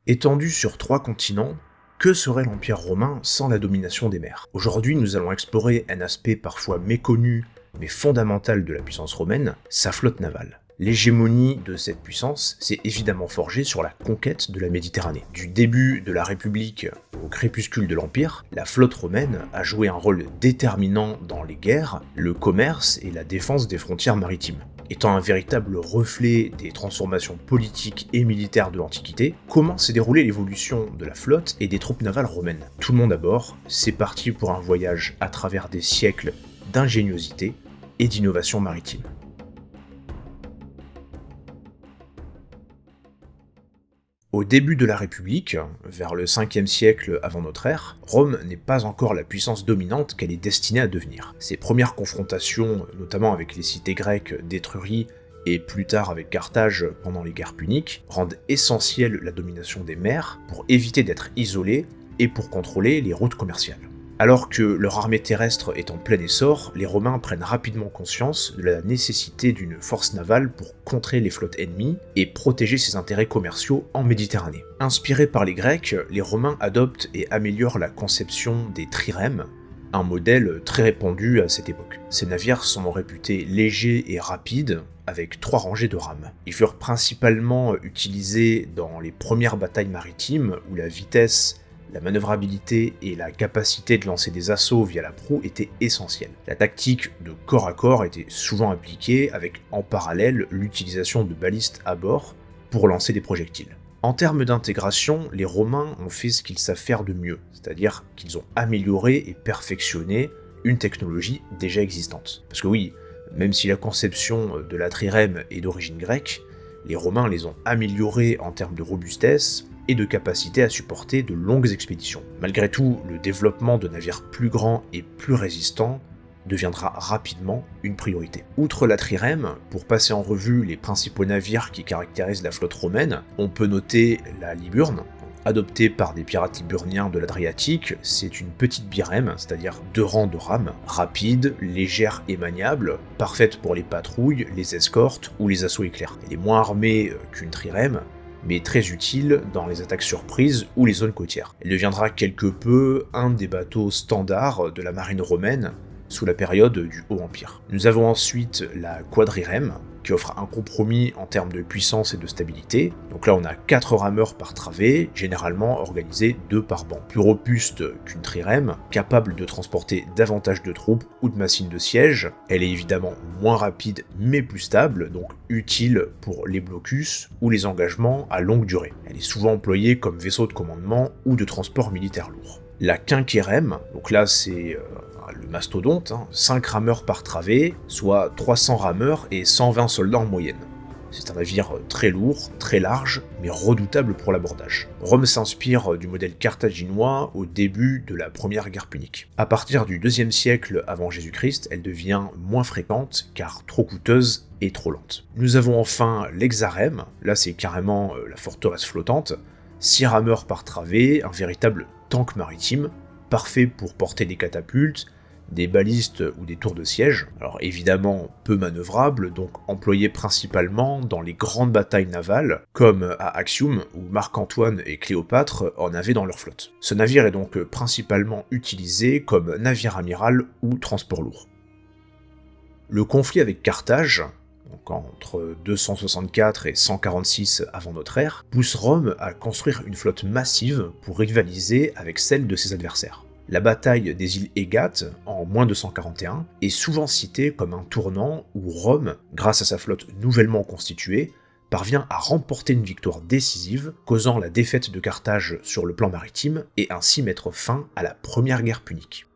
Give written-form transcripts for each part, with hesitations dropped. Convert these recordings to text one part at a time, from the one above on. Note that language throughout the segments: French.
Étendu sur 3 continents, que serait l'Empire romain sans la domination des mers? Aujourd'hui, nous allons explorer un aspect parfois méconnu mais fondamental de la puissance romaine, sa flotte navale. L'hégémonie de cette puissance s'est évidemment forgée sur la conquête de la Méditerranée. Du début de la République au crépuscule de l'Empire, la flotte romaine a joué un rôle déterminant dans les guerres, le commerce et la défense des frontières maritimes. Étant un véritable reflet des transformations politiques et militaires de l'Antiquité, comment s'est déroulée l'évolution de la flotte et des troupes navales romaines? Tout le monde à bord, c'est parti pour un voyage à travers des siècles d'ingéniosité et d'innovation maritime. Au début de la République, vers le 5e siècle avant notre ère, Rome n'est pas encore la puissance dominante qu'elle est destinée à devenir. Ses premières confrontations, notamment avec les cités grecques d'Étrurie et plus tard avec Carthage pendant les guerres puniques, rendent essentielle la domination des mers pour éviter d'être isolés et pour contrôler les routes commerciales. Alors que leur armée terrestre est en plein essor, les Romains prennent rapidement conscience de la nécessité d'une force navale pour contrer les flottes ennemies et protéger ses intérêts commerciaux en Méditerranée. Inspirés par les Grecs, les Romains adoptent et améliorent la conception des trirèmes, un modèle très répandu à cette époque. Ces navires sont réputés légers et rapides, avec 3 rangées de rames. Ils furent principalement utilisés dans les premières batailles maritimes où la vitesse, la manœuvrabilité et la capacité de lancer des assauts via la proue étaient essentielles. La tactique de corps à corps était souvent appliquée avec en parallèle l'utilisation de balistes à bord pour lancer des projectiles. En termes d'intégration, les Romains ont fait ce qu'ils savent faire de mieux, c'est-à-dire qu'ils ont amélioré et perfectionné une technologie déjà existante. Parce que oui, même si la conception de la trirème est d'origine grecque, les Romains les ont améliorés en termes de robustesse et de capacité à supporter de longues expéditions. Malgré tout, le développement de navires plus grands et plus résistants deviendra rapidement une priorité. Outre la trirème, pour passer en revue les principaux navires qui caractérisent la flotte romaine, on peut noter la liburne. Adoptée par des pirates liburniens de l'Adriatique, c'est une petite birème, c'est-à-dire 2 rangs de rames, rapide, légère et maniable, parfaite pour les patrouilles, les escortes ou les assauts éclairs. Elle est moins armée qu'une trirème, mais très utile dans les attaques surprises ou les zones côtières. Elle deviendra quelque peu un des bateaux standards de la marine romaine sous la période du Haut Empire. Nous avons ensuite la quadrirème, qui offre un compromis en termes de puissance et de stabilité. Donc là on a 4 rameurs par travée, généralement organisés 2 par banc. Plus robuste qu'une trirème, capable de transporter davantage de troupes ou de machines de siège. Elle est évidemment moins rapide mais plus stable, donc utile pour les blocus ou les engagements à longue durée. Elle est souvent employée comme vaisseau de commandement ou de transport militaire lourd. La quinquérème, donc là c'est le mastodonte, 5 rameurs par travée, soit 300 rameurs et 120 soldats en moyenne. C'est un navire très lourd, très large, mais redoutable pour l'abordage. Rome s'inspire du modèle carthaginois au début de la première guerre punique. À partir du 2e siècle avant Jésus-Christ, elle devient moins fréquente car trop coûteuse et trop lente. Nous avons enfin l'hexarème, là c'est carrément la forteresse flottante, 6 rameurs par travée, un véritable tank maritime, parfait pour porter des catapultes, des balistes ou des tours de siège, alors évidemment peu manœuvrables, donc employés principalement dans les grandes batailles navales, comme à Actium, où Marc-Antoine et Cléopâtre en avaient dans leur flotte. Ce navire est donc principalement utilisé comme navire amiral ou transport lourd. Le conflit avec Carthage, donc entre 264 et 146 avant notre ère, pousse Rome à construire une flotte massive pour rivaliser avec celle de ses adversaires. La bataille des îles Égates, en moins 241, est souvent citée comme un tournant où Rome, grâce à sa flotte nouvellement constituée, parvient à remporter une victoire décisive, causant la défaite de Carthage sur le plan maritime et ainsi mettre fin à la première guerre punique.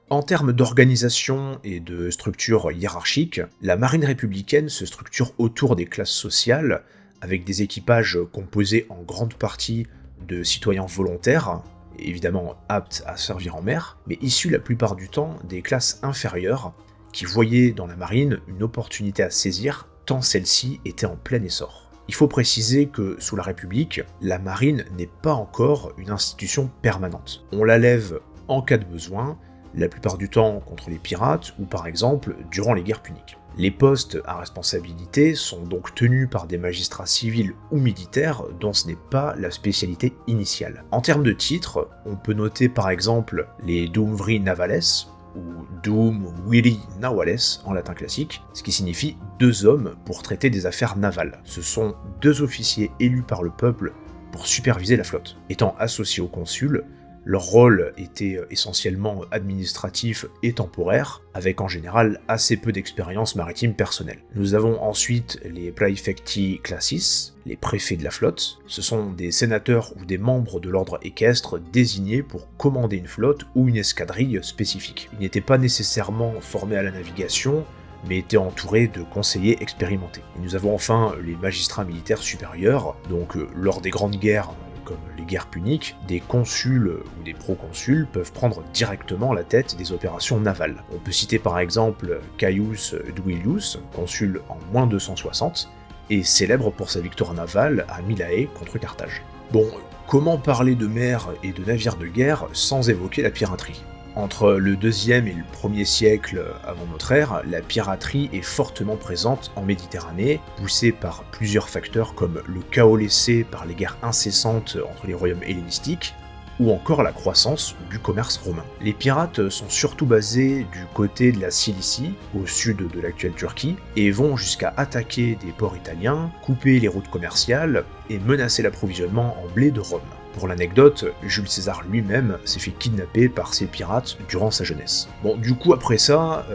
En termes d'organisation et de structure hiérarchique, la marine républicaine se structure autour des classes sociales, avec des équipages composés en grande partie de citoyens volontaires, évidemment aptes à servir en mer, mais issus la plupart du temps des classes inférieures, qui voyaient dans la marine une opportunité à saisir tant celle-ci était en plein essor. Il faut préciser que sous la République, la marine n'est pas encore une institution permanente. On la lève en cas de besoin, la plupart du temps contre les pirates ou par exemple durant les guerres puniques. Les postes à responsabilité sont donc tenus par des magistrats civils ou militaires dont ce n'est pas la spécialité initiale. En termes de titres, on peut noter par exemple les Dumvri Navales, ou Dum Wiri Nawales en latin classique, ce qui signifie deux hommes pour traiter des affaires navales. Ce sont deux officiers élus par le peuple pour superviser la flotte. Étant associés au consul, leur rôle était essentiellement administratif et temporaire, avec en général assez peu d'expérience maritime personnelle. Nous avons ensuite les praefecti classis, les préfets de la flotte. Ce sont des sénateurs ou des membres de l'ordre équestre désignés pour commander une flotte ou une escadrille spécifique. Ils n'étaient pas nécessairement formés à la navigation, mais étaient entourés de conseillers expérimentés. Et nous avons enfin les magistrats militaires supérieurs, donc lors des grandes guerres, comme les guerres puniques, des consuls ou des proconsuls peuvent prendre directement la tête des opérations navales. On peut citer par exemple Caius Duilius, consul en moins 260, et célèbre pour sa victoire navale à Mylae contre Carthage. Bon, comment parler de mer et de navires de guerre sans évoquer la piraterie ? Entre le 2e et le 1er siècle avant notre ère, la piraterie est fortement présente en Méditerranée, poussée par plusieurs facteurs comme le chaos laissé par les guerres incessantes entre les royaumes hellénistiques, ou encore la croissance du commerce romain. Les pirates sont surtout basés du côté de la Cilicie, au sud de l'actuelle Turquie, et vont jusqu'à attaquer des ports italiens, couper les routes commerciales et menacer l'approvisionnement en blé de Rome. Pour l'anecdote, Jules César lui-même s'est fait kidnapper par ces pirates durant sa jeunesse. Bon, du coup, après ça,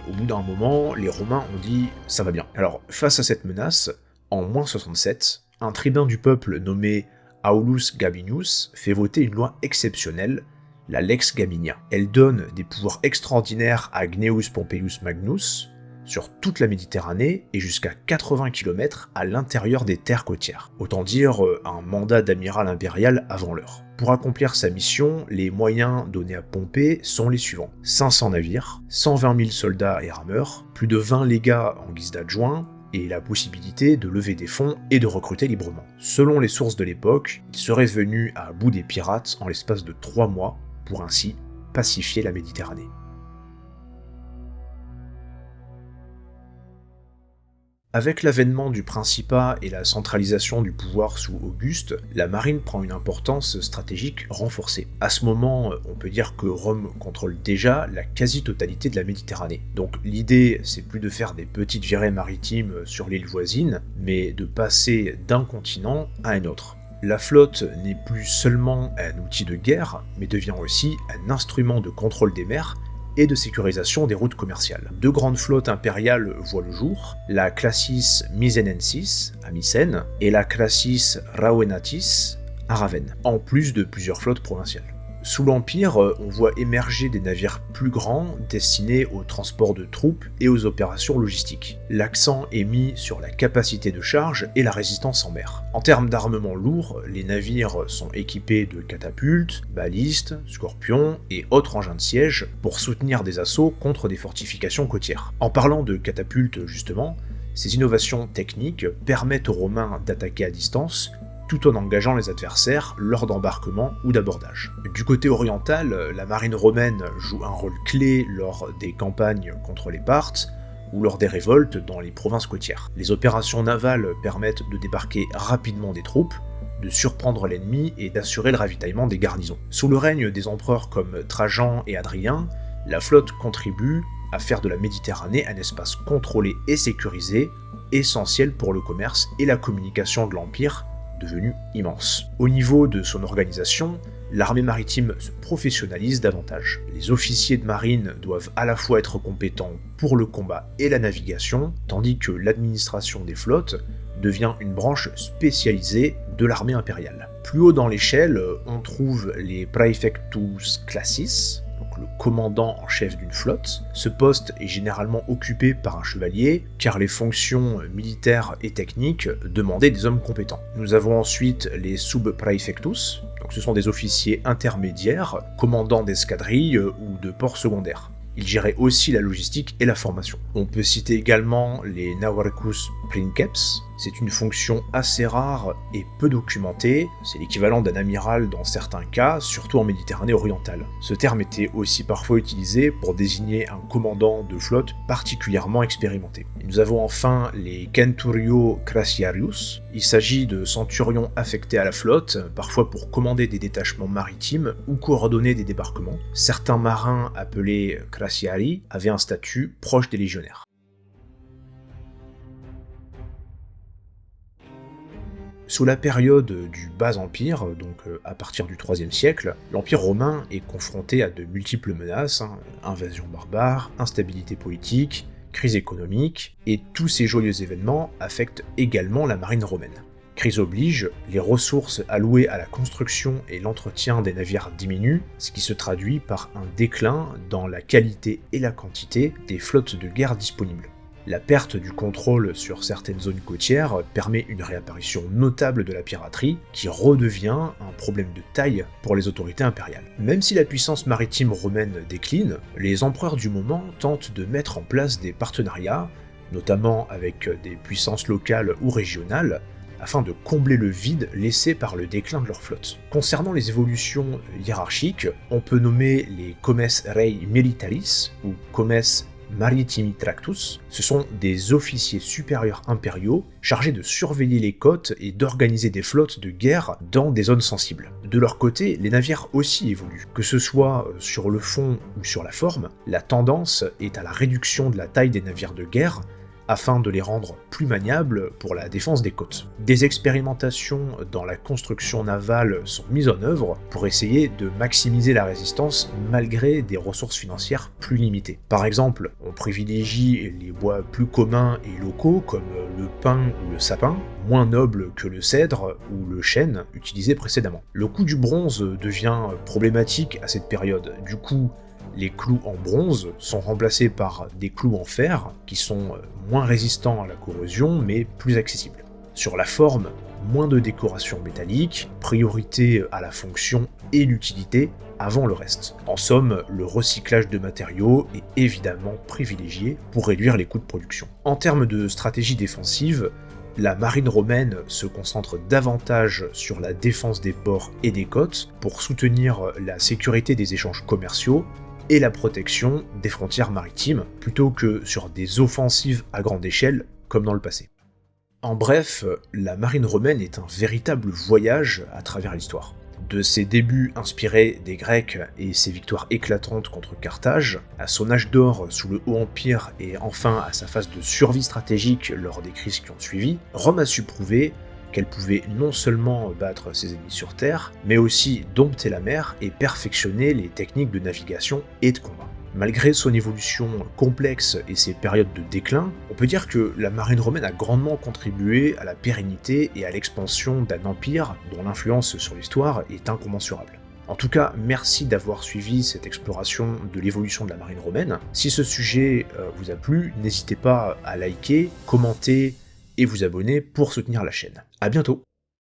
au bout d'un moment, les Romains ont dit « ça va bien ». Alors, face à cette menace, en moins 67, un tribun du peuple nommé Aulus Gabinius fait voter une loi exceptionnelle, la Lex Gaminia. Elle donne des pouvoirs extraordinaires à Gnaeus Pompeius Magnus sur toute la Méditerranée et jusqu'à 80 km à l'intérieur des terres côtières. Autant dire un mandat d'amiral impérial avant l'heure. Pour accomplir sa mission, les moyens donnés à Pompée sont les suivants. 500 navires, 120 000 soldats et rameurs, plus de 20 légats en guise d'adjoints, et la possibilité de lever des fonds et de recruter librement. Selon les sources de l'époque, il serait venu à bout des pirates en l'espace de 3 mois, pour ainsi pacifier la Méditerranée. Avec l'avènement du Principat et la centralisation du pouvoir sous Auguste, la marine prend une importance stratégique renforcée. À ce moment, on peut dire que Rome contrôle déjà la quasi-totalité de la Méditerranée. Donc l'idée, c'est plus de faire des petites virées maritimes sur l'île voisine, mais de passer d'un continent à un autre. La flotte n'est plus seulement un outil de guerre, mais devient aussi un instrument de contrôle des mers et de sécurisation des routes commerciales. Deux grandes flottes impériales voient le jour, la Classis Misenensis à Mycène et la Classis Rauenatis à Ravenne, en plus de plusieurs flottes provinciales. Sous l'Empire, on voit émerger des navires plus grands destinés au transport de troupes et aux opérations logistiques. L'accent est mis sur la capacité de charge et la résistance en mer. En termes d'armement lourd, les navires sont équipés de catapultes, balistes, scorpions et autres engins de siège pour soutenir des assauts contre des fortifications côtières. En parlant de catapultes justement, ces innovations techniques permettent aux Romains d'attaquer à distance tout en engageant les adversaires lors d'embarquements ou d'abordage. Du côté oriental, la marine romaine joue un rôle clé lors des campagnes contre les Parthes ou lors des révoltes dans les provinces côtières. Les opérations navales permettent de débarquer rapidement des troupes, de surprendre l'ennemi et d'assurer le ravitaillement des garnisons. Sous le règne des empereurs comme Trajan et Hadrien, la flotte contribue à faire de la Méditerranée un espace contrôlé et sécurisé, essentiel pour le commerce et la communication de l'Empire, devenu immense. Au niveau de son organisation, l'armée maritime se professionnalise davantage. Les officiers de marine doivent à la fois être compétents pour le combat et la navigation, tandis que l'administration des flottes devient une branche spécialisée de l'armée impériale. Plus haut dans l'échelle, on trouve les praefectus classis, donc le commandant en chef d'une flotte. Ce poste est généralement occupé par un chevalier, car les fonctions militaires et techniques demandaient des hommes compétents. Nous avons ensuite les subpraefectus, donc ce sont des officiers intermédiaires, commandants d'escadrilles ou de ports secondaires. Ils géraient aussi la logistique et la formation. On peut citer également les Navaricus Princeps, C'est une fonction assez rare et peu documentée, c'est l'équivalent d'un amiral dans certains cas, surtout en Méditerranée orientale. Ce terme était aussi parfois utilisé pour désigner un commandant de flotte particulièrement expérimenté. Et nous avons enfin les Centurio Crassiarius. Il s'agit de centurions affectés à la flotte, parfois pour commander des détachements maritimes ou coordonner des débarquements. Certains marins appelés Crassiari avaient un statut proche des légionnaires. Sous la période du Bas Empire, donc à partir du IIIe siècle, l'Empire romain est confronté à de multiples menaces, invasions barbares, instabilité politique, crise économique, et tous ces joyeux événements affectent également la marine romaine. Crise oblige, les ressources allouées à la construction et l'entretien des navires diminuent, ce qui se traduit par un déclin dans la qualité et la quantité des flottes de guerre disponibles. La perte du contrôle sur certaines zones côtières permet une réapparition notable de la piraterie, qui redevient un problème de taille pour les autorités impériales. Même si la puissance maritime romaine décline, les empereurs du moment tentent de mettre en place des partenariats, notamment avec des puissances locales ou régionales, afin de combler le vide laissé par le déclin de leur flotte. Concernant les évolutions hiérarchiques, on peut nommer les comes rei militaris ou comes maritimi tractus. Ce sont des officiers supérieurs impériaux chargés de surveiller les côtes et d'organiser des flottes de guerre dans des zones sensibles. De leur côté, les navires aussi évoluent. Que ce soit sur le fond ou sur la forme, la tendance est à la réduction de la taille des navires de guerre, afin de les rendre plus maniables pour la défense des côtes. Des expérimentations dans la construction navale sont mises en œuvre pour essayer de maximiser la résistance malgré des ressources financières plus limitées. Par exemple, on privilégie les bois plus communs et locaux comme le pin ou le sapin, moins nobles que le cèdre ou le chêne utilisés précédemment. Le coût du bronze devient problématique à cette période, du coup les clous en bronze sont remplacés par des clous en fer qui sont moins résistants à la corrosion mais plus accessibles. Sur la forme, moins de décoration métallique, priorité à la fonction et l'utilité avant le reste. En somme, le recyclage de matériaux est évidemment privilégié pour réduire les coûts de production. En termes de stratégie défensive, la marine romaine se concentre davantage sur la défense des ports et des côtes pour soutenir la sécurité des échanges commerciaux et la protection des frontières maritimes, plutôt que sur des offensives à grande échelle comme dans le passé. En bref, la marine romaine est un véritable voyage à travers l'histoire. De ses débuts inspirés des Grecs et ses victoires éclatantes contre Carthage, à son âge d'or sous le Haut Empire et enfin à sa phase de survie stratégique lors des crises qui ont suivi, Rome a su prouver qu'elle pouvait non seulement battre ses ennemis sur terre, mais aussi dompter la mer et perfectionner les techniques de navigation et de combat. Malgré son évolution complexe et ses périodes de déclin, on peut dire que la marine romaine a grandement contribué à la pérennité et à l'expansion d'un empire dont l'influence sur l'histoire est incommensurable. En tout cas, merci d'avoir suivi cette exploration de l'évolution de la marine romaine. Si ce sujet vous a plu, n'hésitez pas à liker, commenter et vous abonner pour soutenir la chaîne. À bientôt!